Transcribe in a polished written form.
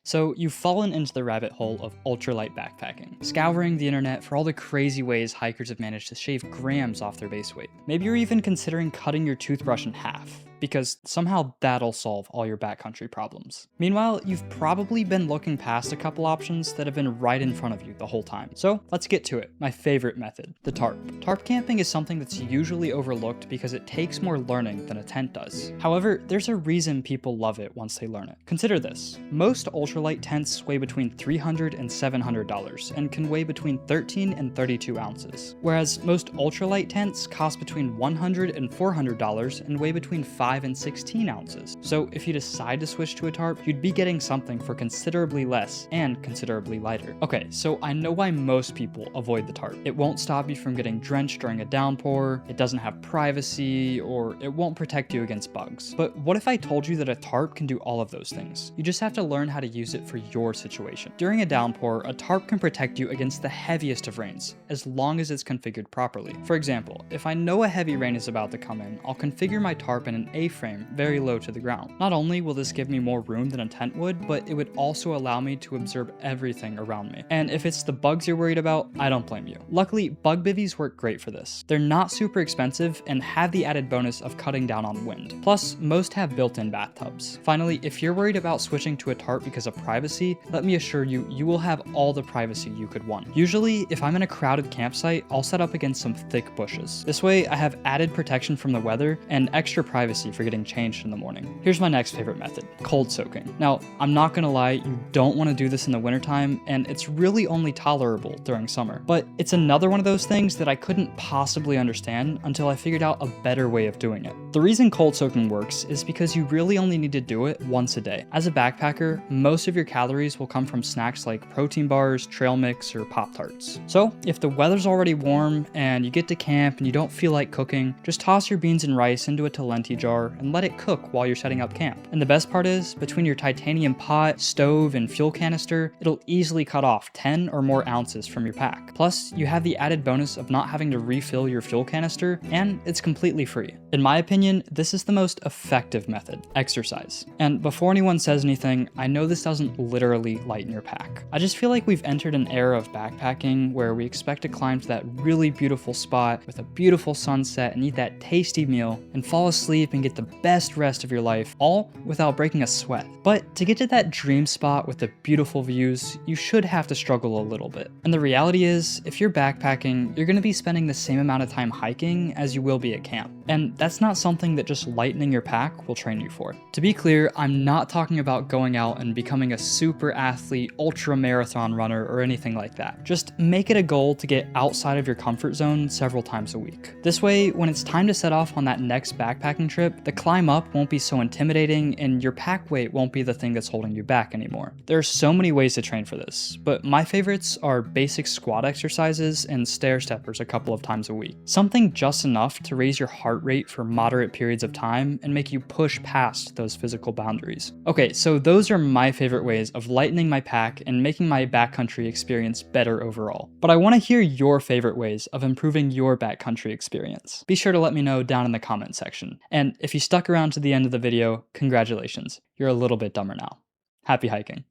So you've fallen into the rabbit hole of ultralight backpacking, scouring the internet for all the crazy ways hikers have managed to shave grams off their base weight. Maybe you're even considering cutting your toothbrush in half, because somehow that'll solve all your backcountry problems. Meanwhile, you've probably been looking past a couple options that have been right in front of you the whole time. So let's get to it. My favorite method, the tarp. Tarp camping is something that's usually overlooked because it takes more learning than a tent does. However, there's a reason people love it once they learn it. Consider this. Most ultralight tents weigh between $300 and $700 and can weigh between 13 and 32 ounces, whereas most ultralight tents cost between $100 and $400 and weigh between 5 and 16 ounces. So if you decide to switch to a tarp, you'd be getting something for considerably less and considerably lighter. Okay, so I know why most people avoid the tarp. It won't stop you from getting drenched during a downpour, it doesn't have privacy, or it won't protect you against bugs. But what if I told you that a tarp can do all of those things? You just have to learn how to use it for your situation. During a downpour, a tarp can protect you against the heaviest of rains, as long as it's configured properly. For example, if I know a heavy rain is about to come in, I'll configure my tarp in an A-frame very low to the ground. Not only will this give me more room than a tent would, but it would also allow me to absorb everything around me. And if it's the bugs you're worried about, I don't blame you. Luckily, bug bivvies work great for this. They're not super expensive and have the added bonus of cutting down on wind. Plus, most have built-in bathtubs. Finally, if you're worried about switching to a tarp because of privacy, let me assure you, you will have all the privacy you could want. Usually, if I'm in a crowded campsite, I'll set up against some thick bushes. This way, I have added protection from the weather and extra privacy for getting changed in the morning. Here's my next favorite method, cold soaking. Now, I'm not gonna lie, you don't want to do this in the wintertime, and it's really only tolerable during summer. But it's another one of those things that I couldn't possibly understand until I figured out a better way of doing it. The reason cold soaking works is because you really only need to do it once a day. As a backpacker, most of your calories will come from snacks like protein bars, trail mix, or Pop-Tarts. So if the weather's already warm and you get to camp and you don't feel like cooking, just toss your beans and rice into a Talenti jar and let it cook while you're setting up camp. And the best part is, between your titanium pot, stove, and fuel canister, it'll easily cut off 10 or more ounces from your pack. Plus, you have the added bonus of not having to refill your fuel canister, and it's completely free. In my opinion, this is the most effective method, exercise. And before anyone says anything, I know this doesn't literally lighten your pack. I just feel like we've entered an era of backpacking where we expect to climb to that really beautiful spot with a beautiful sunset and eat that tasty meal and fall asleep and get the best rest of your life, all without breaking a sweat. But to get to that dream spot with the beautiful views, you should have to struggle a little bit. And the reality is, if you're backpacking, you're gonna be spending the same amount of time hiking as you will be at camp. And that's not something that just lightening your pack will train you for. To be clear, I'm not talking about going out and becoming a super athlete, ultra marathon runner, or anything like that. Just make it a goal to get outside of your comfort zone several times a week. This way, when it's time to set off on that next backpacking trip, the climb up won't be so intimidating and your pack weight won't be the thing that's holding you back anymore. There are so many ways to train for this, but my favorites are basic squat exercises and stair steppers a couple of times a week. Something just enough to raise your heart rate for moderate periods of time and make you push past those physical boundaries. Okay, so those are my favorite ways of lightening my pack and making my backcountry experience better overall. But I want to hear your favorite ways of improving your backcountry experience. Be sure to let me know down in the comment section. And if you stuck around to the end of the video, congratulations, you're a little bit dumber now. Happy hiking.